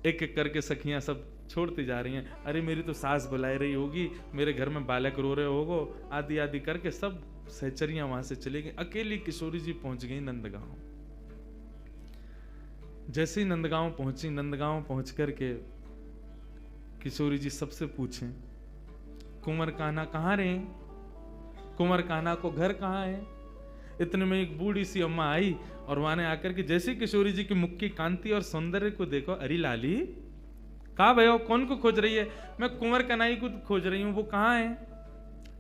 एक एक करके सखियां सब छोड़ती जा रही हैं। अरे मेरी तो सास बुला रही होगी, मेरे घर में बालक रो रहे होगो, आदि आदि करके सब सहचरियां वहां से चली गई। अकेली किशोरी जी पहुंच गई नंदगांव। जैसे ही नंदगांव पहुंची, नंदगांव पहुंच करके किशोरी जी सबसे पूछें, कुंवर कान्हा कहाँ रहे? कुंवर कान्हा को घर कहाँ है? इतने में एक बूढ़ी सी अम्मा आई और वहां ने आकर के जैसे किशोरी जी की मुख की कांति और सौंदर्य को देखो, अरे लाली कहा भयो, कौन को खोज रही है? मैं कुंवर कन्हई को खोज रही हूँ, वो कहाँ है?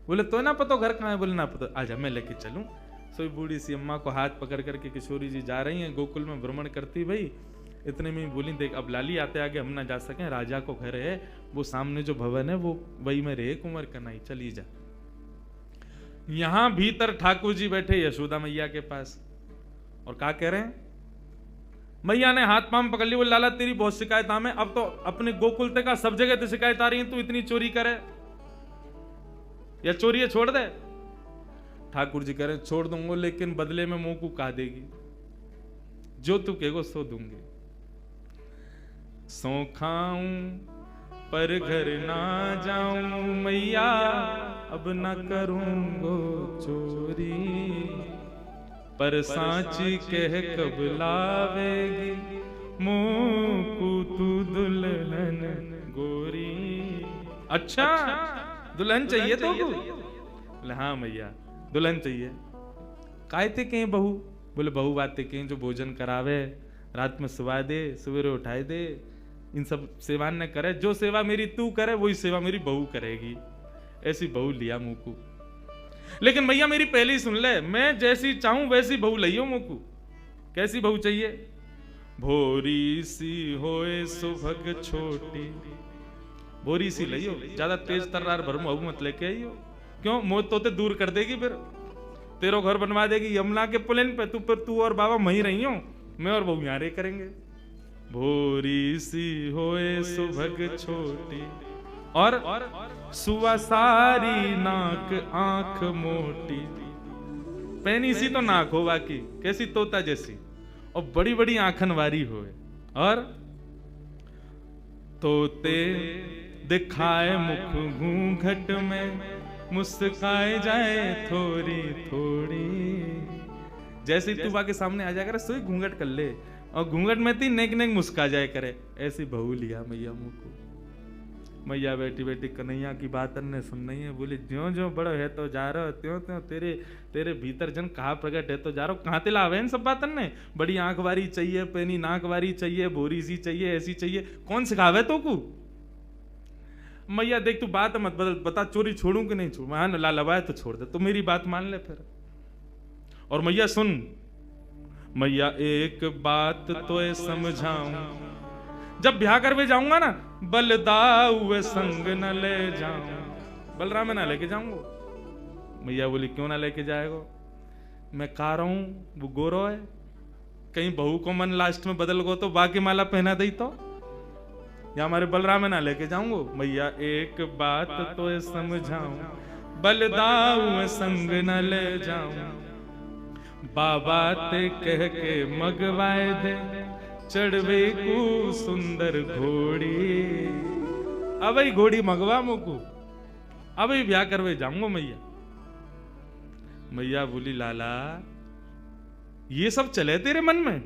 बोले तो ना पता घर कहाँ है? बोले ना पता, आजा मैं लेके चलूं। सो बूढ़ी सी अम्मा को हाथ पकड़ करके किशोरी जी जा रही हैं, गोकुल में भ्रमण करती भाई। इतने में बोली, देख अब लाली आते आगे हम ना जा सकें, राजा को घर है, वो सामने जो भवन है वो वही में रहे कुंवर कन्हई, चली जा। यहां भीतर ठाकुर जी बैठे यशोदा मैया के पास और क्या कह रहे हैं? मैया ने हाथ पांव पकड़ लिया, बोले लाला तेरी बहुत शिकायत हमें, अब तो अपने गोकुल तक का सब जगह तो शिकायत आ रही है, तू इतनी चोरी करे या चोरी छोड़ दे। ठाकुर जी कह रहे छोड़ दूंगा, लेकिन बदले में मुंह को कहा देगी, जो तू कहेगो सो दूंगी। सो खाऊं पर घर ना जाऊं मैया, अब ना करूंगो चोरी, पर सांची कह कब लावेगी मुंह को तू दुल्हन गोरी। अच्छा दुल्हन चाहिए तो? बोले हाँ मैया दुल्हन चाहिए। काय थे कहीं बहू? बोले बहू बातें कहीं जो भोजन करावे, रात में सुवा दे, सवेरे उठाए दे, इन सब सेवा न करे, जो सेवा मेरी तू करे वही सेवा मेरी बहू करेगी। ऐसी बहू लिया मुंह को। लेकिन भैया मेरी पहली सुन ले, मैं जैसी चाहूं वैसी बहू लइयो मुंह को। कैसी बहू चाहिए? भोरी सी होए सुभग छोटी, भोरी सी लइयो, ज्यादा तेज तर्रार भरम बहू मत लेके आइयो। क्यों? मौत तो दूर कर देगी, फिर तेरो घर बनवा देगी यमुना के पुलेन पे, तू और बाबा वहीं रही हो, मैं और बहू यहां रे करेंगे। भोरी सी होए सुभग छोटी और सुवा सारी नाक आंख मोटी। पैनी सी तो नाक हो बाकी, कैसी तोता जैसी, और बड़ी बड़ी आंखन वारी होए, और तोते दिखाए मुख घूंघट में, मुस्काए जाए थोड़ी थोड़ी। जैसे ही तू बाके सामने आ जाया करे, सोई घूंघट कर ले, और घूंघट में ती नेक नेक मुस्का जाए करे। ऐसी बहू लिया मैया मुंह को। मैया बैठी बैठी कन्हैया की बात ने सुन रही है। बोले ज्यो ज्यो बड़ा है तो जा रहा, त्यों त्यों तेरे भीतर जन कहा प्रकट है तो जा रहा। कहाँ तिला आवे इन सब बातन ने? बड़ी आंख वारी चाहिए, पैनी नाक वारी चाहिए, भोरी सी चाहिए, ऐसी चाहिए, कौन सिखावे तो को? मैया देख तू बात मत बदल, बता चोरी छोड़ू कि नहीं छोड़ू? हाँ लालवाए तो छोड़ दे, तो मेरी बात मान ले फिर। और मैया सुन, मैया एक बात तो समझाऊं, जब ब्याह करवे जाऊंगा ना, बलदाऊ संग न ले जाऊं, बलराम में ना लेके जाऊंगा। मैया बोली क्यों ना लेके जाएगा? मैं कह रहा हूं वो गोरो है, कहीं बहू को मन लास्ट में बदल गो तो बाकी माला पहना दई तो, या हमारे बलराम में ना लेके जाऊंगा। मैया एक बात तो समझाऊं, बलदाऊ संग न ले जाऊं, बाबा ते कह के मगवाए दे, चढ़वे को सुंदर घोड़ी। अब घोड़ी मगवा मुकू, अब ब्याह करवे जाऊंगा मैया। मैया बोली लाला ये सब चले तेरे मन में,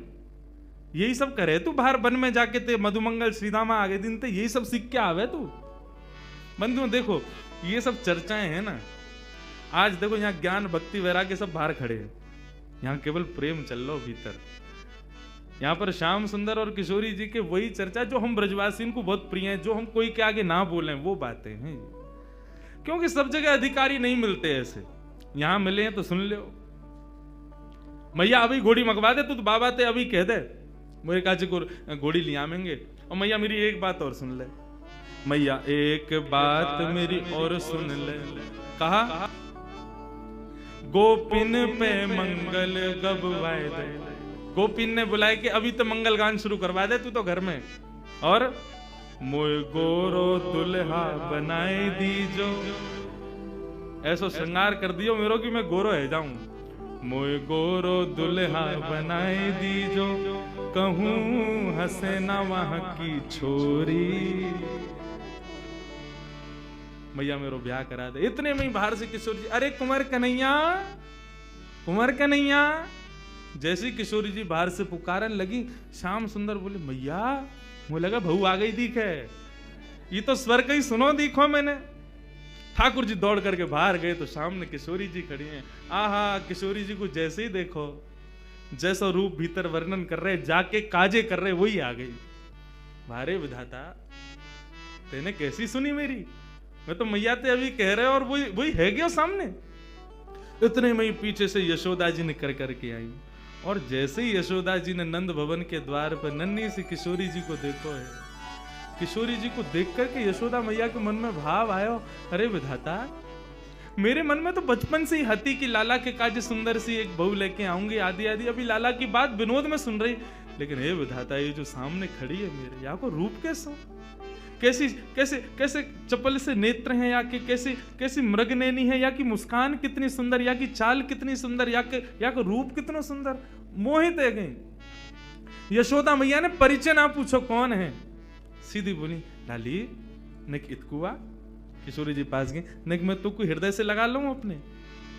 यही सब करे तू बाहर वन में जाके, ते मधुमंगल श्रीदामा आगे दिन ते यही सब सीख के आवे तू। बंधु देखो ये सब चर्चाएं हैं ना, आज देखो यहाँ ज्ञान भक्ति वैराग्य सब बाहर खड़े हैं, यहाँ केवल प्रेम चल रहा भीतर। यहाँ पर श्याम सुंदर और किशोरी जी के वही चर्चा जो हम ब्रजवासी को बहुत प्रिय है, जो हम कोई के आगे ना बोले वो बातें हैं। क्योंकि सब जगह अधिकारी नहीं मिलते ऐसे, यहां मिले हैं तो सुन लो। मैया अभी घोड़ी मंगवा दे, तू तो बाबा ते अभी कह दे, मेरे काजी को घोड़ी ले आवेंगे। और मैया मेरी एक बात और सुन ले, मैया एक बात मेरी और सुन ले। कहा गोपिन पे मंगल गबवाए दे, गोपिन ने बुलाए कि अभी तो मंगल गान शुरू करवा दे तू तो घर में, और मोय गोरो दुल्हा बनाए दीजो, ऐसो श्रृंगार कर दियो मेरो कि मैं गोरो है जाऊं। मोय गोरो दुल्हा बनाए दीजो, कहूं हंसे ना वहां की छोरी। मैया मेरो ब्याह करा दे। इतने में ही बाहर से किशोरी जी, अरे कुंवर कन्हैया, कुंवर कन्हैया। जैसी किशोरी जी बाहर से पुकारन लगी, श्याम सुंदर बोले मैया, मुझे लगा बहू आ गई दिख है, ये तो स्वर कहीं सुनो दिखो मैंने। ठाकुर जी दौड़ करके बाहर गए तो सामने किशोरी जी खड़ी हैं। आहा, किशोरी जी को जैसे ही देखो, जैसा रूप भीतर वर्णन कर रहे, जाके काजे कर रहे, वही आ गई। भारे विधाता, तेने कैसी सुनी मेरी? मैं तो मैया ते अभी कह रहे और वही है क्या सामने? इतने में ही पीछे से यशोदा जी निकल करके आई, और जैसे ही यशोदा जी ने नंद भवन के द्वार पर नन्ही सी किशोरी जी को देखो है, किशोरी जी को देख करके यशोदा मैया के मन में भाव आयो, अरे विधाता, मेरे मन में तो बचपन से ही हती कि लाला के काज सुंदर सी एक बहू लेके आऊंगी, आदि आदि। अभी लाला की बात विनोद में सुन रही, लेकिन हे विधाता, ये जो सामने खड़ी है मेरे, यहाँ को रूप कैसा, कैसी कैसे कैसे चपल से नेत्र हैं, या कि कैसी कैसी मृगनैनी है, या कि मुस्कान कितनी सुंदर, या कि चाल कितनी सुंदर, या कि रूप कितना सुंदर। मोहित है गई। यशोदा मैया ने परिचय ना पूछो कौन है, सीधी बोली लाली निक इतकुआ। किशोरी जी पास गई, निक मैं तो हृदय से लगा लूं अपने।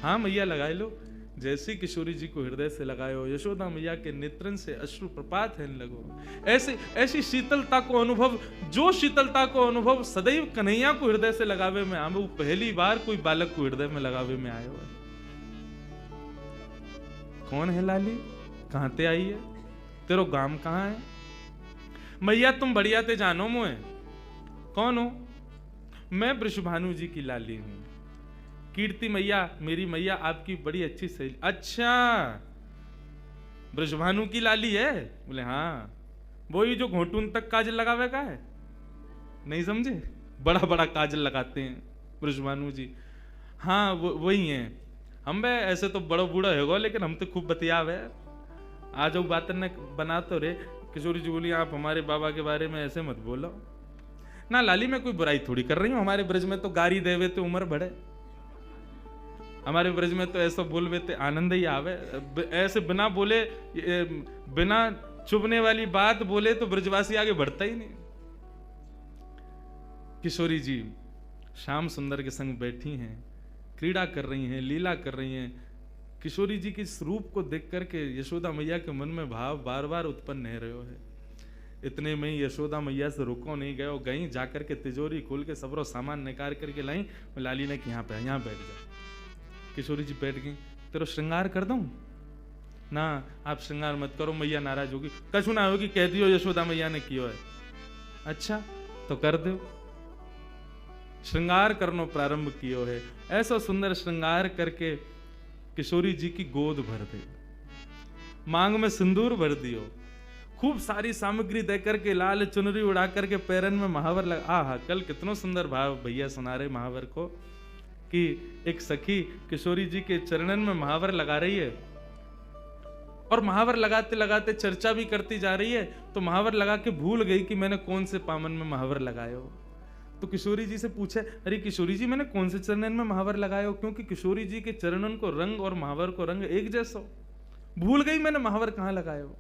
हाँ मैया लगाए लो। जैसे किशोरी जी को हृदय से लगायो, यशोदा मैया के नेत्रन से अश्रु प्रपात है लगो। ऐसे ऐसी शीतलता को अनुभव, जो शीतलता को अनुभव सदैव कन्हैया को हृदय से लगावे में आवे, वो पहली बार कोई बालक को हृदय में लगावे में आयो है। कौन है लाली, कहां ते आई है, तेरो गांव कहां है? मैया तुम बढ़िया ते जानो मुझे। कौन हो? मैं वृषभानु जी की लाली हूं। कीर्ति मैया, मेरी मैया आपकी बड़ी अच्छी सहेली। अच्छा, वृषभानु की लाली है? बोले हाँ। वो ही जो घोटून तक काजल लगावे का है, नहीं समझे? बड़ा बड़ा काजल लगाते हैं वृषभानु जी। हाँ वही हैं। हम बे ऐसे तो बड़ा बूढ़ा है, लेकिन हम तो खूब बतियाव है। आ जाओ बात ने बना तो रे। किशोरी जी बोली आप हमारे बाबा के बारे में ऐसे मत बोलो ना लाली, मैं कोई बुराई थोड़ी कर रही हूँ। हमारे ब्रज में तो गारी देवे तो उम्र बढ़े, हमारे ब्रज में तो ऐसा बोलवे ते आनंद ही आवे। ऐसे बिना बोले, बिना चुभने वाली बात बोले तो ब्रजवासी आगे बढ़ता ही नहीं। किशोरी जी श्याम सुंदर के संग बैठी हैं, क्रीड़ा कर रही हैं, लीला कर रही हैं। किशोरी जी के स्वरूप को देख करके यशोदा मैया के मन में भाव बार बार उत्पन्न नहीं रहे है। इतने में ही यशोदा मैया से रुको नहीं गए, गई जाकर के तिजोरी खोल के सबरो सामान निकाल करके लाई। लाली ने कि यहाँ पे यहाँ बैठ जा। किशोरी जी बैठ गई। तेरो श्रृंगार कर दूं? ना आप श्रृंगार मत करो, मैया नाराज होगी। कछु ना होगी, कह दियो यशोदा मैया ने कियो है। अच्छा तो कर दो। श्रृंगार करनो प्रारंभ कियो है। ऐसा सुंदर श्रृंगार करके किशोरी जी की गोद भर दे, मांग में सिंदूर भर दियो, खूब सारी सामग्री देकर के लाल चुनरी उड़ा करके पैरन में महावर लगा। आहा, कल कितना सुंदर भाव भैया सुना रहे महावर को, कि एक सखी किशोरी जी के चरणन में महावर लगा रही है, और महावर लगाते लगाते चर्चा भी करती जा रही है। तो महावर लगा के भूल गई कि मैंने कौन से पामन में महावर लगाया हो। तो किशोरी जी से पूछे, अरे किशोरी जी मैंने कौन से चरणन में महावर लगाया हो? क्योंकि किशोरी जी के चरणन को रंग और महावर को रंग एक जैसा, भूल गई मैंने महावर कहाँ लगाया हो।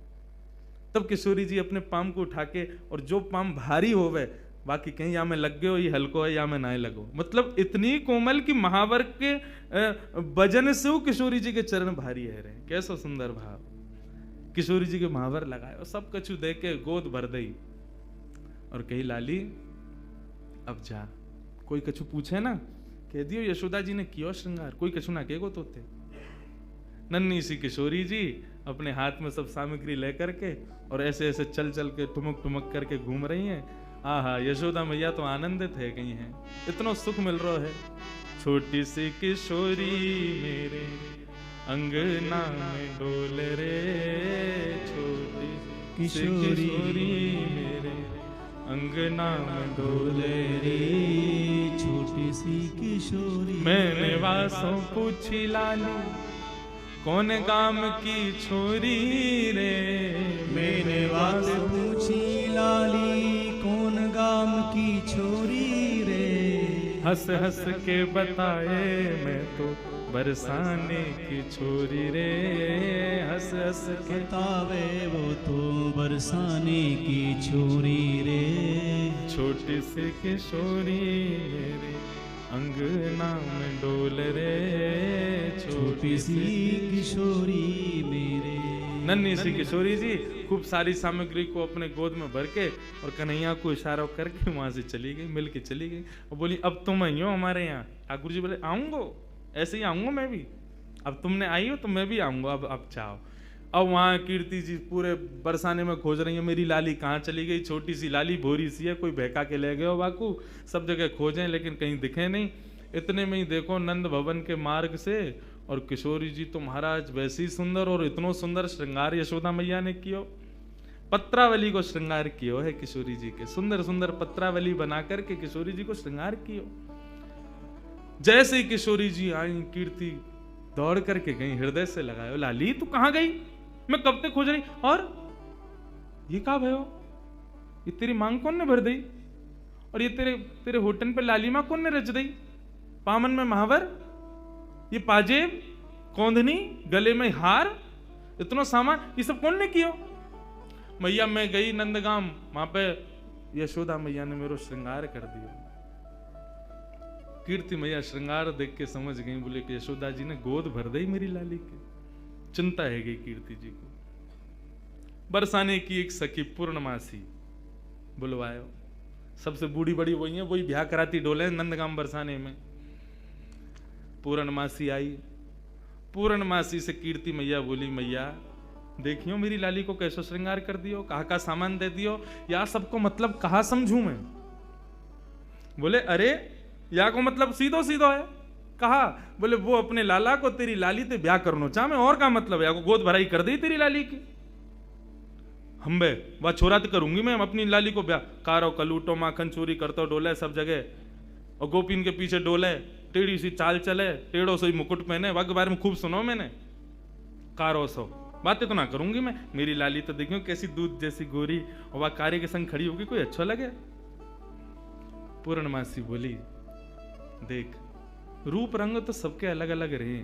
तब किशोरी जी अपने पाम को उठा के, और जो पाम भारी होवे, बाकी कहीं या में लग गयो, ये हल्को है, या में ना लगो, मतलब इतनी कोमल की महावर के वजन से किशोरी जी के चरण भारी है रहे। कैसा सुंदर भाव। किशोरी जी के महावर लगाए और सब कछु दे के गोद भर दई, और कही लाली अब जा। कोई कछु पूछे ना, कह दियो यशोदा जी ने कियो श्रृंगार, कोई कछु ना कहेगो तोते। नन्ही सी किशोरी जी अपने हाथ में सब सामग्री लेकर के और ऐसे ऐसे चल चल के ठुमक ठुमक करके घूम रही हैं। आहा, यशोदा मैया तो आनंदित है गई हैं, इतना सुख मिल रहा है। छोटी सी किशोरी मेरे अंगना में डोल रे, छोटी किशोरी मेरे अंगना में डोले रे, छोटी सी किशोरी। मैंने वासों पूछी लाली कौन गाम की छोरी रे, मैंने वासों पूछी लाली कौन गाम की छोरी रे। हंस हंस के बताए मैं तो बरसाने की छोरी रे, हंस हंस के बतावे वो तो बरसाने की छोरी रे। छोटी सी किशोरी मेरे अंगना में डोल रे, छोटी सी किशोरी मेरे। नन्ही सी किशोरी जी खूब सारी सामग्री को अपने गोद में भर के और कन्हैया को इशारा करके वहां से चली गई, मिल के चली गई और बोली अब तुम आई हो हमारे यहाँ। ठाकुर जी बोले आऊंगो, ऐसे ही आऊंगा मैं भी, अब तुमने आई हो तो मैं भी आऊंगा, अब चाहो। अब वहाँ कीर्ति जी पूरे बरसाने में खोज रही है, मेरी लाली कहाँ चली गई। छोटी सी लाली भोरी सी है, कोई बहका के ले गए हो बाकू, सब जगह खोजें लेकिन कहीं दिखे नहीं। इतने में ही देखो नंद भवन के मार्ग से, और किशोरी जी तो महाराज वैसी सुंदर, और इतनो सुंदर श्रृंगार यशोदा मैया ने कियो, पत्रावली को श्रृंगार कियो है किशोरी जी के, सुंदर सुंदर पत्रावली बना करके किशोरी जी को श्रृंगार कियो। जैसे ही किशोरी जी आई, कीर्ति दौड़ करके गई, हृदय से लगायो, लाली तू कहां गई, मैं कब तक खोज रही, और ये का भयो, ये तेरी मांग कौन ने भर दी, और ये तेरे होटन पे लाली मां कौन ने रच दी, पामन में महावर, ये पाजेब, कौंधनी, गले में हार, इतना सामान, ये सब कौन ने कियो। मैया मैं गई नंदगाम, वहां पे यशोदा मैया ने मेरा श्रृंगार कर दिया। कीर्ति मैया श्रृंगार देख के समझ गई, बोले कि यशोदा जी ने गोद भर दी मेरी लाली की। चिंता है गई कीर्ति जी को। बरसाने की एक सखी पूर्णमासी बुलवायो, सबसे बूढ़ी बड़ी वही है, वही ब्याह कराती डोले नंदगाम बरसाने में। पूर्णमासी आई, पूर्णमासी से कीर्ति मैया बोली, मैया देखियो मेरी लाली को कैसो श्रृंगार कर दियो, कहा का सामान दे दियो, या सबको मतलब कहा समझू मैं। बोले अरे या को मतलब सीधो सीधो है, कहा बोले वो अपने लाला को तेरी लाली ते ब्याह करनो चाह में, और का मतलब या को गोद भराई कर दी तेरी लाली की। हम बे वह छोरा तो करूंगी मैं अपनी लाली को ब्याह, कारो कलूटो माखन चोरी करतो डोले सब जगह, और गोपीन के पीछे डोले, टेढ़ी सी चाल चले, टेढ़ो सी मुकुट पहने, वह के बारे में खूब सुनो मैंने, कारो सो बातें तो ना करूंगी मैं। मेरी लाली तो देखियो कैसी दूध जैसी गोरी, और वह कार्य के संग खड़ी होगी, कोई अच्छा लगे। पूर्णमासी बोली देख रूप रंग तो सबके अलग अलग रहे,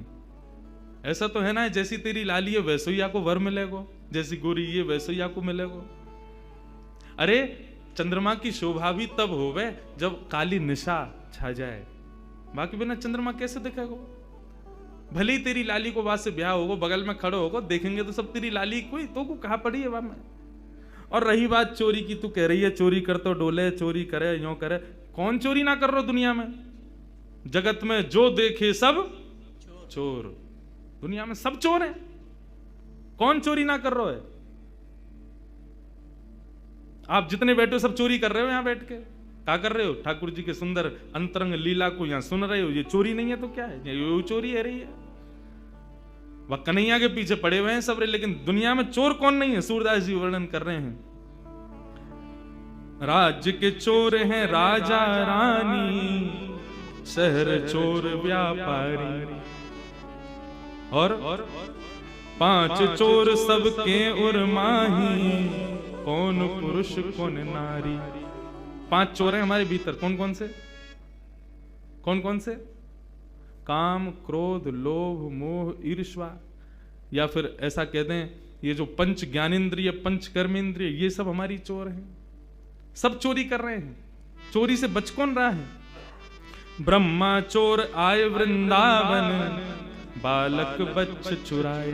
ऐसा तो है ना जैसी तेरी लाली है वैसे ही आपको वर मिलेगो, जैसी गोरी ये वैसे ही आपको मिलेगो। अरे चंद्रमा की शोभा भी तब होवे जब काली निशा छा जाए, बाकी बिना चंद्रमा कैसे दिखेगा। भले ही तेरी लाली को वहां से ब्याह होगा, बगल में खड़ो होगा, देखेंगे तो सब तेरी लाली, कोई तो को कहा पड़ी है वहां में। और रही बात चोरी की, तू कह रही है चोरी कर तो डोले, चोरी करे यूं करे, कौन चोरी ना कर रहा दुनिया में। जगत में जो देखे सब चोर, दुनिया में सब चोर हैं, कौन चोरी ना कर रहा है। आप जितने बैठे हो सब चोरी कर रहे हो, यहां बैठ के क्या कर रहे हो, ठाकुर जी के सुंदर अंतरंग लीला को यहां सुन रहे हो, ये चोरी नहीं है तो क्या है, ये चोरी है रही है। वह कन्हैया के पीछे पड़े हुए हैं सब, लेकिन दुनिया में चोर कौन नहीं है। सूरदास जी वर्णन कर रहे हैं, राज्य के चोर हैं राजा रानी, शहर चोर व्यापारी, और 5 चोर सबके उर्माही, कौन पुरुष कौन नारी। 5 चोर हैं हमारे भीतर, कौन कौन से, कौन कौन से, काम क्रोध लोभ मोह ईर्ष्या, या फिर ऐसा कह दें ये जो पंच ज्ञानेंद्रिय पंच कर्मेंद्रिय, ये सब हमारी चोर हैं, सब चोरी कर रहे हैं। चोरी से बच कौन रहा है। ब्रह्मा चोर आए वृंदावन, बालक बच्च चुराए।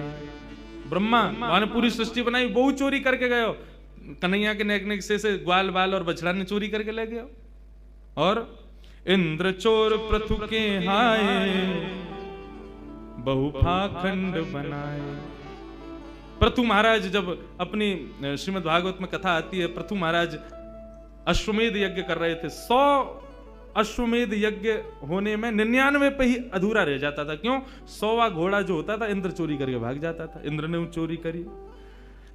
ब्रह्मा ने पूरी सृष्टि बनाई, वो चोरी करके गए, कन्हैया के नेक नेक से ग्वाल बाल और बछड़ा ने चोरी करके ले गया। और इंद्र चोर पृथु के हाय, बहुफाखंड बनाए। पृथु महाराज जब अपनी श्रीमद् भागवत में कथा आती है, पृथु महाराज अश्वमेध यज्ञ कर रहे थे। 100 अश्वमेध यज्ञ होने में 99 पे ही अधूरा रह जाता था। क्यों? 100वां घोड़ा जो होता था इंद्र चोरी करके भाग जाता था। इंद्र ने चोरी करी।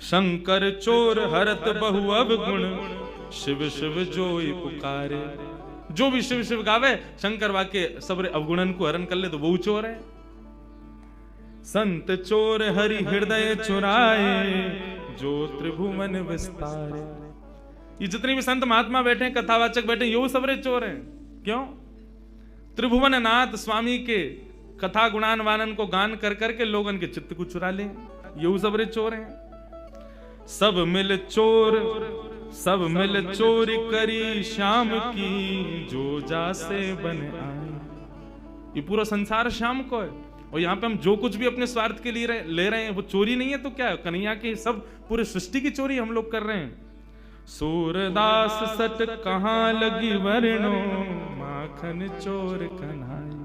शंकर चोर हरत बहु अवगुण, शिव शिव जोई पुकारे। जो भी शिव शिव गावे, शंकर वाके सबरे अवगुणन को हरण कर ले तो वो चोर है। संत चोर हरि हृदय चुराए, जो त्रिभुवन विस्तारे। ये जितने भी संत महात्मा बैठे हैं, कथावाचक बैठे हैं, ये सबरे चोर हैं। क्यों? त्रिभुवन नाथ स्वामी के कथा गुणान वानन को गान कर करके लोगन के चित्त को चुरा ले। ये सब रे चोर हैं। सब मिल चोरी करी श्याम की, जो जासे बन आए। ये पूरा संसार श्याम को है, और यहाँ पे हम जो कुछ भी अपने स्वार्थ के लिए ले रहे हैं वो चोरी नहीं है तो क्या है? कन्हैया की सब पूरे सृष्टि की चोरी हम लोग कर रहे हैं। सूरदास सट कहाँ लगी वर्णो, माखन चोर कन्हाई।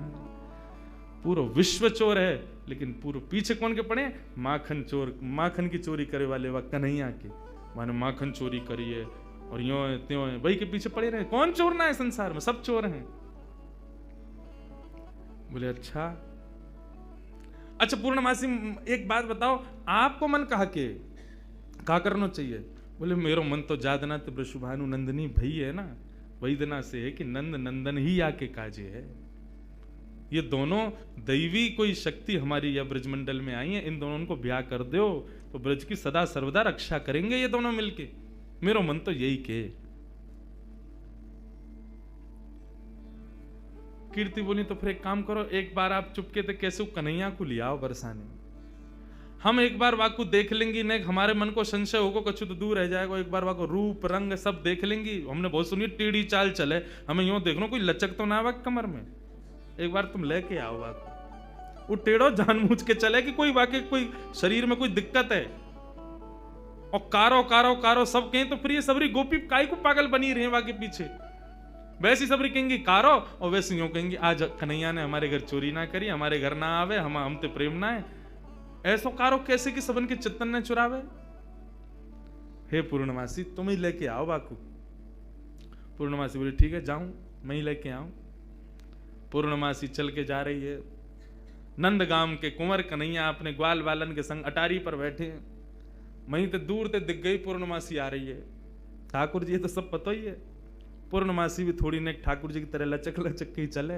पूरा विश्व चोर है, लेकिन पूरे पीछे कौन के पड़े? माखन चोर। माखन की चोरी करे वाले वह कन्हैया के, माने माखन चोरी करी है और यो है त्यों है, वही के पीछे पड़े रहे। कौन चोर ना है संसार में? सब चोर हैं। बोले अच्छा पूर्णमासी एक बात बताओ, आपको मन कहा करना चाहिए? बोले मेरो मन तो जादना तो वृषभानु नंदनी भई है ना, वैदना से है कि नंद नंदन ही आके काजे है। ये दोनों दैवी कोई शक्ति हमारी या ब्रजमंडल में आई है, इन दोनों को ब्याह कर दो तो ब्रज की सदा सर्वदा रक्षा करेंगे ये दोनों मिलके। मेरो मन तो यही के। कीर्ति बोली तो फिर एक काम करो, एक बार आप चुपके थे कैसे कन्हैया को ले आओ बरसाने, हम एक बार वाकू देख लेंगी। नहीं हमारे मन को संशय होगा कछु तो दूर रह जाएगा। एक बार वाको रूप रंग सब देख लेंगी। हमने बहुत सुनी टेढ़ी चाल चले, हमें यूं देखना कोई लचक तो ना आवा कमर में। एक बार तुम लेके आओ वाको, वो टेढ़ो जानबूझ के चले कि कोई वाकई कोई शरीर में कोई दिक्कत है। और कारो कारो कारो सब कहें तो फिर ये सबरी गोपी काय को पागल बनी रहे वाके पीछे। वैसी सबरी कहेंगी कारो, और वैसे यूं कहेंगी आज कन्हैया ने हमारे घर चोरी ना करी, हमारे घर ना आवे, हम ते प्रेम ना है। ऐसो कारो कैसे कि सबन के चित्तन ने चुरावे। हे पूर्णमासी तुम ही लेके आओ बाकू। पूर्णमासी बोली ठीक है जाऊं, मैं ही लेके आऊं। पूर्णमासी चल के जा रही है। नंदगाम के कुंवर कन्हैया अपने ग्वाल बालन के संग अटारी पर बैठे हैं। वहीं तो दूर से दिख गई पूर्णमासी आ रही है। ठाकुर जी तो सब पता ही है। पूर्णमासी भी थोड़ी ने ठाकुर जी की तरह लचक लचक के ही चले।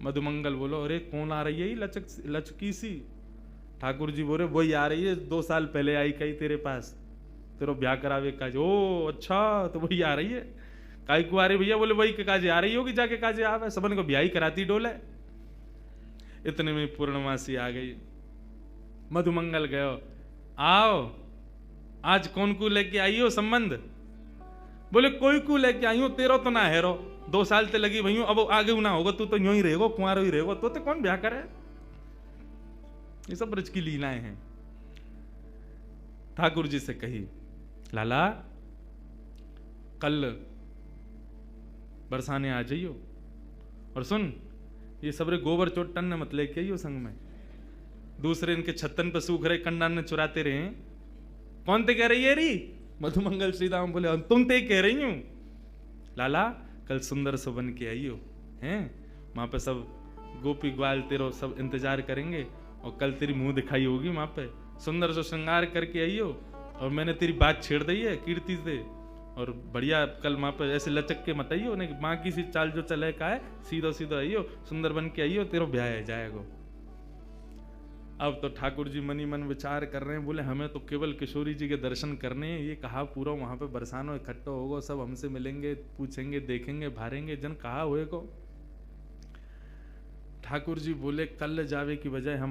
मधुमंगल बोलो अरे कौन आ रही है लचकी सी? ठाकुर जी बोले वही आ रही है, 2 साल पहले आई कही तेरे पास, तेरो ब्याह करावे काज। ओ अच्छा तो वही आ रही है। काई को आ रही भैया? बोले वही के काजे आ रही होगी, जाके काजे आवे, सबन को ब्याह ही कराती डोले। इतने में पूर्णमासी आ गई। मधुमंगल गयो, आओ आज कौन को लेके आई हो संबंध? बोले कोई को लेके आई हूं, तेरो तो ना हेरो, 2 साल ते लगी भई अब आगे ना होगा, तू तो यूं ही रहेगो, कुंवारो ही रहेगो, तो कौन ब्याह करे? ये सब ब्रज की लीलाएं हैं। ठाकुर जी से कही लाला कल बरसाने आ जाइयो, और सुन ये सबरे गोबर चोटन ने मत लेके आइयो संग में, दूसरे इनके छत्तन पे सूख रहे कंडान ने चुराते रहे। कौन ते कह रही है री? मधुमंगल श्रीराम बोले तुम ते कह रही हूं। लाला कल सुंदर सो बन के आइयो हैं, वहां पे सब गोपी ग्वाल तेरो सब इंतजार करेंगे, और कल तेरी मुंह दिखाई होगी वहां पे, सुंदर सो श्रृंगार करके आइयो। और मैंने तेरी बात छेड़ दी है कीर्ति से, और बढ़िया कल वहां पे ऐसे लचक के मत आइयो, नहीं माँ की सी चाल जो चले का है, सीधो सीधो आइयो, सुंदर बन के आइयो, तेरो ब्याह है जाएगा। अब तो ठाकुर जी मनी मन विचार कर रहे हैं, बोले हमें तो केवल किशोरी जी के दर्शन करने हैं। ये कहा पूरा वहां पे बरसानो इकट्ठा होगा, सब हमसे मिलेंगे, पूछेंगे, देखेंगे, भारेंगे, जन कहा हुए को। ठाकुर जी बोले कल जावे की बजाय हम